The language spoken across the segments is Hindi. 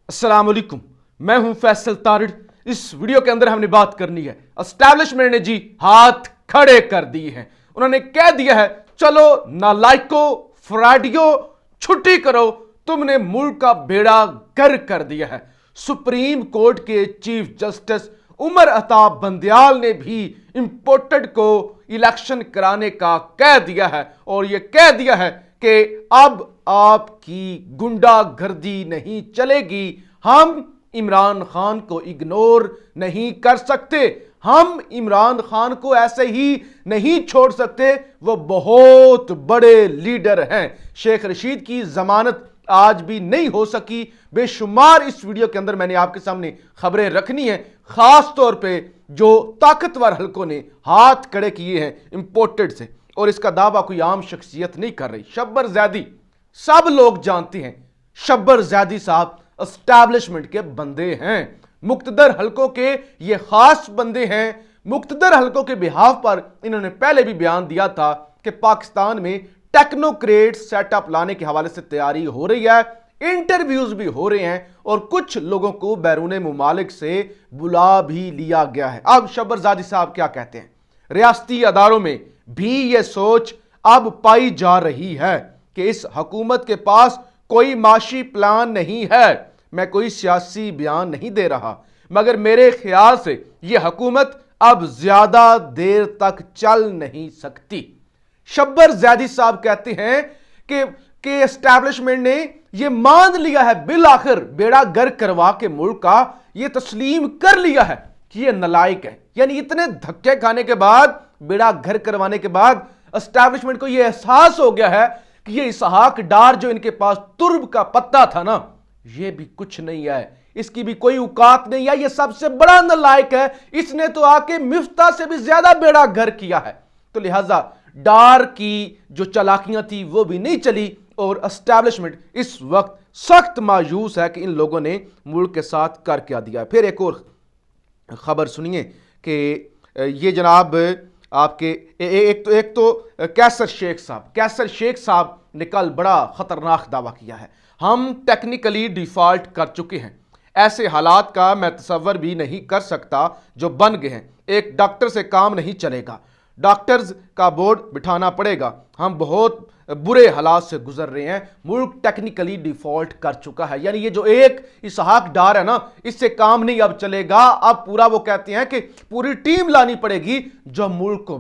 अस्सलाम वालेकुम, मैं हूं फैसल तारिड़। इस वीडियो के अंदर हमने बात करनी है, एस्टैब्लिशमेंट ने जी हाथ खड़े कर दिए हैं। उन्होंने कह दिया है चलो नालायको फ्रॉडियो छुट्टी करो, तुमने मुल्क का बेड़ा गर्क कर दिया है। सुप्रीम कोर्ट के चीफ जस्टिस उमर अता बंदयाल ने भी इंपोर्टेड को इलेक्शन कराने का कह दिया है और यह कह दिया है कि अब आपकी गुंडागर्दी नहीं चलेगी। हम इमरान खान को इग्नोर नहीं कर सकते, हम इमरान खान को ऐसे ही नहीं छोड़ सकते। वो बहुत बड़े लीडर हैं। शेख रशीद की जमानत आज भी नहीं हो सकी। बेशुमार इस वीडियो के अंदर मैंने आपके सामने खबरें रखनी है, खास तौर पे जो ताकतवर हलकों ने हाथ खड़े किए हैं इंपोर्टेड से, और इसका दावा कोई आम शख्सियत नहीं कर रही। शब्बर ज़ैदी, सब लोग जानते हैं शब्बर ज़ैदी साहब एस्टैब्लिशमेंट के बंदे हैं, मुक्तदर हलकों के ये खास बंदे हैं। मुक्तदर हलकों के बिहाफ पर इन्होंने पहले भी बयान दिया था कि पाकिस्तान में टेक्नोक्रेट सेटअप लाने के हवाले से तैयारी हो रही है, इंटरव्यूज भी हो रहे हैं और कुछ लोगों को बैरून मुमालिक से बुला भी लिया गया है। अब शब्बर ज़ैदी साहब क्या कहते हैं? रियासती अदारों में भी यह सोच अब पाई जा रही है कि इस हुकूमत के पास कोई माशी प्लान नहीं है। मैं कोई सियासी बयान नहीं दे रहा, मगर मेरे ख्याल से यह हुकूमत अब ज्यादा देर तक चल नहीं सकती। शब्बर ज़ैदी साहब कहते हैं कि एस्टैब्लिशमेंट ने यह मान लिया है, बिल आखिर बेड़ा गर्क करवा के मुल्क का यह तस्लीम कर लिया है कि यह नलायक है। यानी इतने धक्के खाने के बाद, बेड़ा घर करवाने के बाद एस्टैब्लिशमेंट को यह एहसास हो गया है कि ये इसहाक डार जो इनके पास तुर्ब का पत्ता था ना, ये भी कुछ नहीं है, इसकी भी कोई औकात नहीं है, ये सबसे बड़ा नालायक है। इसने तो आके मिफ्ता से भी ज्यादा बेड़ा घर किया है। तो लिहाजा डार की जो चालाकियां थी वो भी नहीं चली और एस्टैब्लिशमेंट इस वक्त सख्त मायूस है कि इन लोगों ने मुल्क के साथ कर क्या दिया। फिर एक और खबर सुनिए कि ये जनाब आपके एक तो कैसर शेख साहब ने कल बड़ा खतरनाक दावा किया है। हम टेक्निकली डिफॉल्ट कर चुके हैं, ऐसे हालात का मैं तसव्वुर भी नहीं कर सकता जो बन गए हैं। एक डॉक्टर से काम नहीं चलेगा, डॉक्टर्स का बोर्ड बिठाना पड़ेगा। हम बहुत बुरे हालात से गुजर रहे हैं, मुल्क टेक्निकली डिफॉल्ट कर चुका है। यानी ये जो एक इसहाक डार है ना, इससे काम नहीं अब चलेगा। अब पूरा वो कहते हैं कि पूरी टीम लानी पड़ेगी जो मुल्क को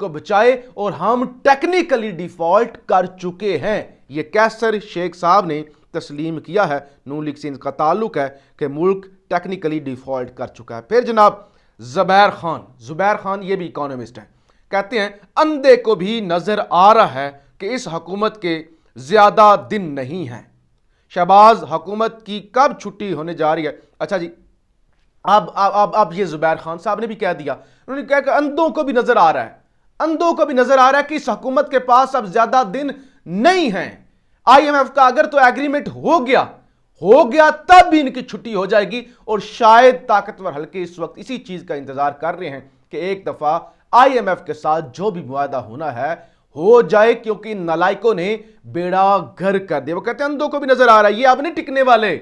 बचाए, और हम टेक्निकली डिफॉल्ट कर चुके हैं। ये कैसर शेख साहब ने तस्लीम किया है। नून लीग से इनका ताल्लुक है कि मुल्क टेक्निकली डिफॉल्ट कर चुका है। फिर जनाब जुबैर खान ये भी इकोनॉमिस्ट हैं, कहते हैं अंधे को भी नजर आ रहा है कि इस हुकूमत के ज्यादा दिन नहीं हैं। शहबाज हुकूमत की कब छुट्टी होने जा रही है? अच्छा जी, अब ये जुबैर खान साहब ने भी कह दिया, उन्होंने कहा कि अंधों को भी नजर आ रहा है कि इस हुकूमत के पास अब ज्यादा दिन नहीं है। IMF का अगर तो एग्रीमेंट हो गया तब भी इनकी छुट्टी हो जाएगी। और शायद ताकतवर हल्के इस वक्त इसी चीज का इंतजार कर रहे हैं कि एक दफा IMF के साथ जो भी मुआहदा होना है हो जाए, क्योंकि नालायकों ने बेड़ा घर कर दिया। वो कहते हैं अंधों को भी नजर आ रहा है, ये अब नहीं टिकने वाले,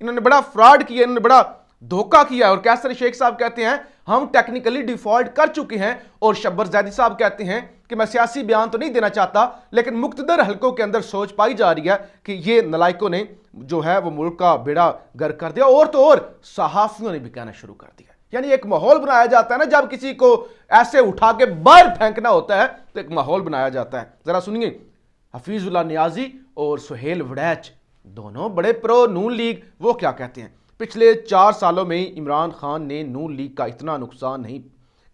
इन्होंने बड़ा फ्रॉड किया, इन्होंने बड़ा धोखा किया। और कैसर शेख साहब कहते हैं हम टेक्निकली डिफॉल्ट कर चुके हैं। और शब्बर ज़ैदी साहब कहते हैं कि मैं सियासी बयान तो नहीं देना चाहता, लेकिन मुक्तदर हलकों के अंदर सोच पाई जा रही है कि ये नलायकों ने जो है वो मुल्क का बेड़ा गर्क कर दिया। और तो और सहाफियों ने भी कहना शुरू कर दिया। यानी एक माहौल बनाया जाता है ना, जब किसी को ऐसे उठा के बाहर फेंकना होता है तो एक माहौल बनाया जाता है। जरा सुनिए, हफीजुल्लाह नियाजी और सुहेल वड़ैच दोनों बड़े प्रो नून लीग, वो क्या कहते हैं? पिछले 4 सालों में इमरान खान ने नून लीग का इतना नुकसान नहीं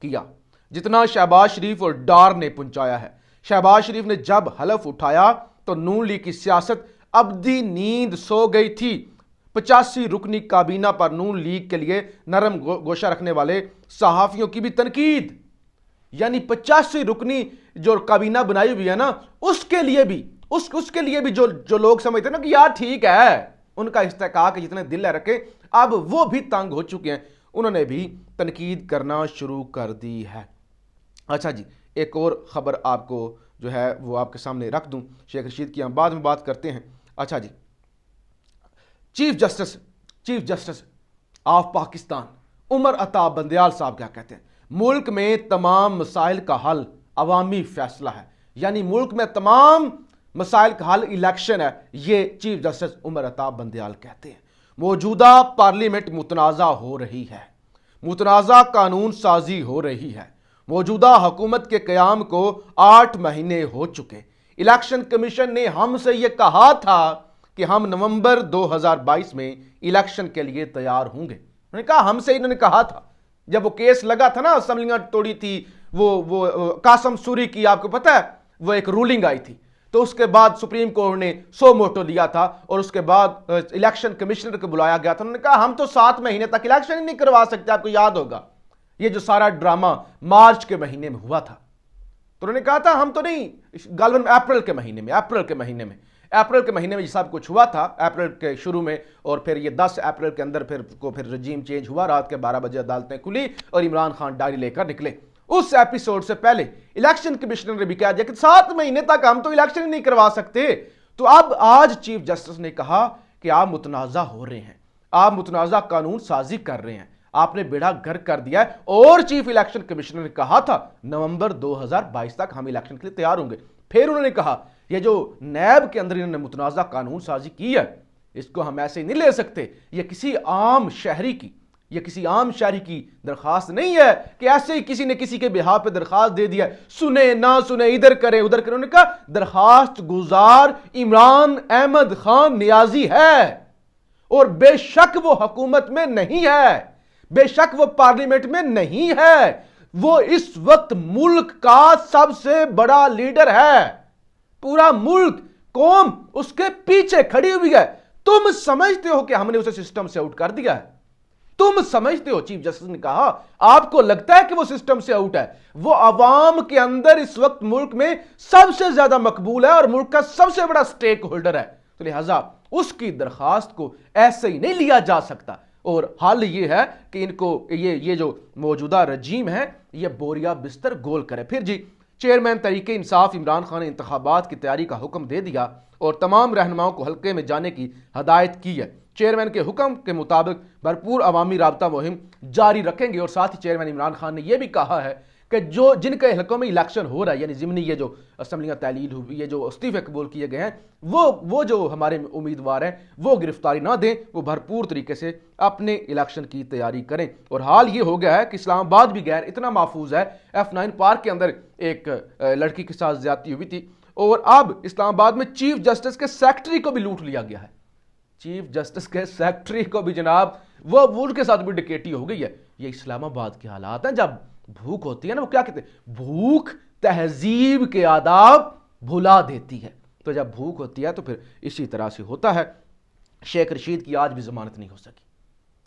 किया जितना शहबाज शरीफ और डार ने पहुंचाया है। शहबाज शरीफ ने जब हलफ उठाया तो नून लीग की सियासत अब्दी नींद सो गई थी। 85 रुकनी काबीना पर नून लीग के लिए नरम गोशा रखने वाले सहाफियों की भी तनकीद। यानी 85 रुकनी जो काबीना बनाई हुई है ना, उसके लिए भी जो लोग समझते हैं ना कि यार ठीक है, उनका इस्तेकाक जितने दिल रखे, अब वो भी तंग हो चुके हैं, उन्होंने भी तनकीद करना शुरू कर दी है। अच्छा जी, एक और खबर आपको जो है वो आपके सामने रख दूं, शेख रशीद की हम बाद में बात करते हैं। अच्छा जी, chief justice of Pakistan Umar Ata Bandial साहब क्या कहते हैं? मुल्क में तमाम मसाइल का हल अवामी फैसला है, यानी मुल्क में तमाम मसाइल का हल इलेक्शन है, ये चीफ जस्टिस उमर अता बंदयाल कहते हैं। मौजूदा पार्लियामेंट मुतनाज़ा हो रही है, मुतनाज़ा कानून साजी हो रही है। मौजूदा हुकूमत के क़याम को 8 महीने हो चुके। इलेक्शन कमीशन ने हमसे यह कहा था कि हम नवंबर 2022 में इलेक्शन के लिए तैयार होंगे। उन्होंने कहा, हमसे इन्होंने कहा था जब वो केस लगा था ना, असेंबलियां तोड़ी थी, वो कासम सूरी की, आपको पता है, वो एक रूलिंग आई थी, तो उसके बाद सुप्रीम कोर्ट ने सो मोटो लिया था और उसके बाद इलेक्शन कमिश्नर को बुलाया गया था। उन्होंने कहा हम तो 7 महीने तक इलेक्शन ही नहीं करवा सकते। आपको याद होगा ये जो सारा ड्रामा मार्च के महीने में हुआ था, तो उन्होंने कहा था हम तो नहीं, गालबन अप्रैल के महीने में ये सब कुछ हुआ था, अप्रैल के शुरू में, और फिर ये 10 अप्रैल के अंदर फिर रजीम चेंज हुआ, रात के 12 बजे अदालतें खुली और इमरान खान डायरी लेकर निकले। उस एपिसोड से पहले इलेक्शन कमिश्नर ने भी कह दिया कि 7 महीने तक हम तो इलेक्शन ही नहीं करवा सकते। तो अब आज चीफ जस्टिस ने कहा कि आप मुतनाज़ा हो रहे हैं, आप मुतनाज़ा कानून साजी कर रहे हैं, आपने बेड़ा गर्क कर दिया है। और चीफ इलेक्शन कमिश्नर ने कहा था नवंबर 2022 तक हम इलेक्शन के लिए तैयार होंगे। फिर उन्होंने कहा ये जो नैब के अंदर इन्होंने मुतनाज़ा कानून साजी की है, इसको हम ऐसे नहीं ले सकते। ये किसी आम शहरी की दरखास्त नहीं है कि ऐसे ही किसी ने किसी के बिहाफ पे दरखास्त दे दिया, सुने ना सुने, इधर करें उधर करें। उन्होंने कहा दरखास्त गुजार इमरान अहमद खान नियाजी है, और बेशक वो हुकूमत में नहीं है, बेशक वो पार्लियामेंट में नहीं है, वो इस वक्त मुल्क का सबसे बड़ा लीडर है। पूरा मुल्क, कौम उसके पीछे खड़ी हुई है। तुम समझते हो कि हमने उसे सिस्टम से आउट कर दिया है? तुम समझते हो? चीफ जस्टिस ने कहा आपको लगता है कि वो सिस्टम से आउट है? वो अवाम के अंदर इस वक्त मुल्क में सबसे ज्यादा मकबूल है और मुल्क का सबसे बड़ा स्टेक होल्डर है। तो लिहाजा उसकी दरखास्त को ऐसे ही नहीं लिया जा सकता। और हाल ये है कि इनको ये जो मौजूदा रजीम है ये बोरिया बिस्तर गोल करे। फिर जी चेयरमैन तहरीक इंसाफ इमरान खान ने इंतखाबात की तैयारी का हुक्म दे दिया और तमाम रहनुमाओं को हल्के में जाने की हदायत की है। चेयरमैन के हुक्म के मुताबिक भरपूर अवामी राबता मुहिम जारी रखेंगे। और साथ ही चेयरमैन इमरान खान ने यह भी कहा है कि जो जिनके हलकों में इलेक्शन हो रहा है, यानी ज़िमनी ये जो असम्बलियाँ तहलील हुई, ये जो इस्तीफे कबूल किए गए हैं, वो जो हमारे उम्मीदवार हैं वो गिरफ्तारी ना दें, वो भरपूर तरीके से अपने इलेक्शन की तैयारी करें। और हाल ये हो गया है कि इस्लामाबाद भी गैर इतना महफूज है, F9 पार्क के अंदर एक लड़की के साथ ज्यादती हुई थी और अब इस्लामाबाद में चीफ जस्टिस के सेक्रेटरी को भी लूट लिया गया है। चीफ जस्टिस के सेक्रेटरी को भी जनाब वो उनके साथ भी डकैती हो गई है। ये इस्लामाबाद के हालात हैं। जब भूख होती है ना, वो क्या कहते हैं, भूख तहजीब के आदाब भुला देती है। तो जब भूख होती है तो फिर इसी तरह से होता है। शेख रशीद की आज भी जमानत नहीं हो सकी।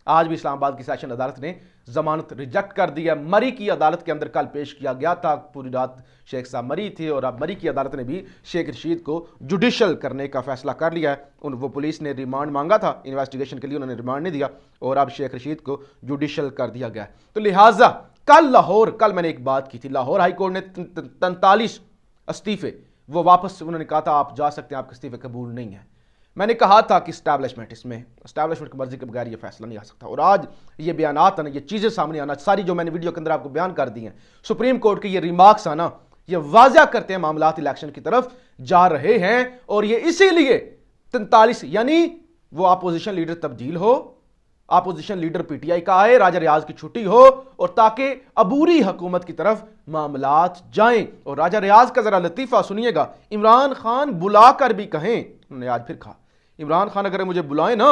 आज भी इस्लामाबाद की सेशन अदालत ने जमानत रिजेक्ट कर दी है। मरी की अदालत के अंदर कल पेश किया गया था, पूरी रात शेख साहब मरी थे और अब मरी की अदालत ने भी शेख रशीद को जुडिशल करने का फैसला कर लिया है। वो पुलिस ने रिमांड मांगा था इन्वेस्टिगेशन के लिए, उन्होंने रिमांड नहीं दिया और अब शेख रशीद को जुडिशल कर दिया गया है। तो लिहाजा कल मैंने एक बात की थी, लाहौर हाई कोर्ट ने 43 इस्तीफे वो वापस, उन्होंने कहा था आप जा सकते हैं, आपके इस्तीफे कबूल नहीं है। मैंने कहा था कि इस्टेब्लिशमेंट की मर्जी के बगैर ये फैसला नहीं आ सकता। और आज ये बयान आना, ये चीज़ें सामने आना, सारी जो मैंने वीडियो के अंदर आपको बयान कर दी हैं, सुप्रीम कोर्ट के ये रिमार्क्स आना, ये वाज़ा करते हैं मामलात इलेक्शन की तरफ जा रहे हैं। और ये इसीलिए 43 यानी वो अपोजिशन लीडर तब्दील हो, अपोजिशन लीडर पीटीआई का आए, राजा रियाज की छुट्टी हो और ताकि अबूरी हुकूमत की तरफ मामलात जाएं। और राजा रियाज का जरा लतीफ़ा सुनिएगा, इमरान खान बुलाकर भी कहें, उन्होंने आज फिर कहा, इमरान खान अगर मुझे बुलाएं ना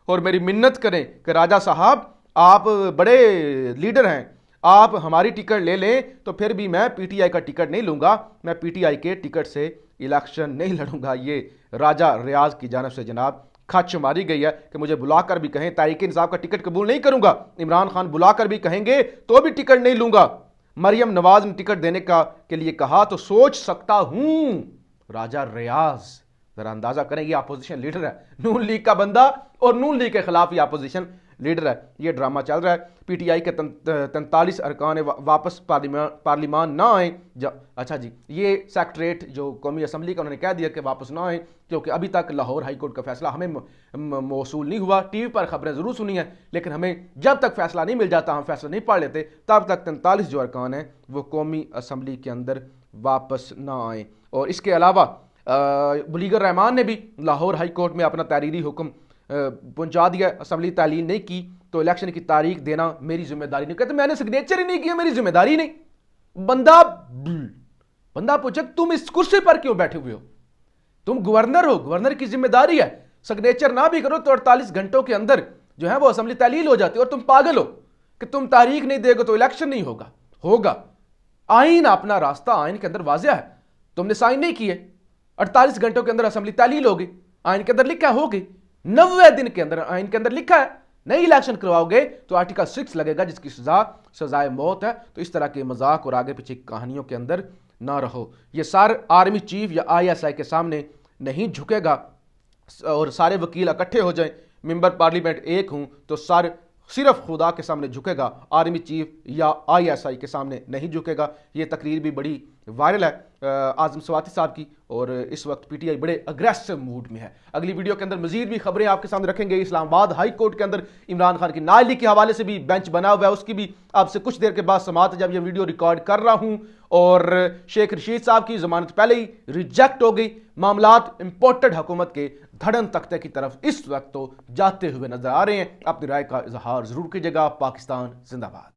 और मेरी मिन्नत करें कि राजा साहब आप बड़े लीडर हैं, आप हमारी टिकट ले लें, तो फिर भी मैं पीटीआई का टिकट नहीं लूंगा, मैं पीटीआई के टिकट से इलेक्शन नहीं लड़ूंगा। ये राजा रियाज की जानब से जनाब खच मारी गई है कि मुझे बुलाकर भी कहें तहरीक इंसाफ का टिकट कबूल नहीं करूंगा, इमरान खान बुलाकर भी कहेंगे तो भी टिकट नहीं लूंगा। मरियम नवाज ने टिकट देने के लिए कहा तो सोच सकता हूं। राजा रियाज, जरा अंदाजा करें, ये अपोजिशन लीडर है, नून लीग का बंदा और नून लीग के खिलाफ ये अपोजिशन लीडर है, ये ड्रामा चल रहा है। पीटीआई के 43 अरकान वापस पार्लिमान ना आए। अच्छा जी, ये सेक्रेटरीट जो कौमी असम्बली का, उन्होंने कह दिया कि वापस ना आए क्योंकि अभी तक लाहौर हाई कोर्ट का फैसला हमें मौसूल नहीं हुआ। टीवी पर खबरें ज़रूर सुनी हैं, लेकिन हमें जब तक फैसला नहीं मिल जाता, हम फैसला नहीं पढ़ लेते, तब तक 43 जो अरकान हैं वो कौमी असम्बली के अंदर वापस ना आए। और इसके अलावा बुलीगर रहमान ने भी लाहौर हाई कोर्ट में अपना तहरीरी हुक्म पहुंचा दिया। असम्बली तालीन नहीं की तो इलेक्शन की तारीख देना मेरी जिम्मेदारी नहीं। कहते मैंने सिग्नेचर ही नहीं किया, मेरी जिम्मेदारी नहीं। बंदा पूछे तुम इस कुर्सी पर क्यों बैठे हुए हो? तुम गवर्नर हो, गवर्नर की जिम्मेदारी है। सिग्नेचर ना भी करो तो 48 घंटों के अंदर जो है वो असम्बली तालील हो जाती है। और तुम पागल हो कि तुम तारीख नहीं देगा तो इलेक्शन नहीं होगा। आइन अपना रास्ता, आइन के अंदर वाजिया है, तुमने साइन नहीं किए, 48 घंटों के अंदर असम्बली तालील होगी। आइन के अंदर लिखा होगी 90 दिन के अंदर, आइन के अंदर लिखा है नहीं इलेक्शन करवाओगे तो आर्टिकल 6 लगेगा जिसकी सजाए मौत है। तो इस तरह के मजाक और आगे पीछे कहानियों के अंदर ना रहो। ये सर आर्मी चीफ या ISI के सामने नहीं झुकेगा और सारे वकील इकट्ठे हो जाएं, मेंबर पार्लियामेंट एक हूं तो सर सिर्फ खुदा के सामने झुकेगा, आर्मी चीफ या ISI के सामने नहीं झुकेगा। ये तकरीर भी बड़ी वायरल है आजम स्वाति साहब की, और इस वक्त PTI बड़े अग्रेसिव मूड में है। अगली वीडियो के अंदर मजीद भी खबरें आपके सामने रखेंगे। इस्लामाबाद हाई कोर्ट के अंदर इमरान खान की नाअहली के हवाले से भी बेंच बना हुआ है, उसकी भी आपसे कुछ देर के बाद समाअत, जब ये वीडियो रिकॉर्ड कर रहा हूं। और शेख रशीद साहब की जमानत पहले ही रिजेक्ट हो गई। मामलात इंपोर्टेड हुकूमत के धड़न तख्ते की तरफ इस वक्त तो जाते हुए नजर आ रहे हैं। अपनी राय का इजहार जरूर कीजिएगा। पाकिस्तान जिंदाबाद।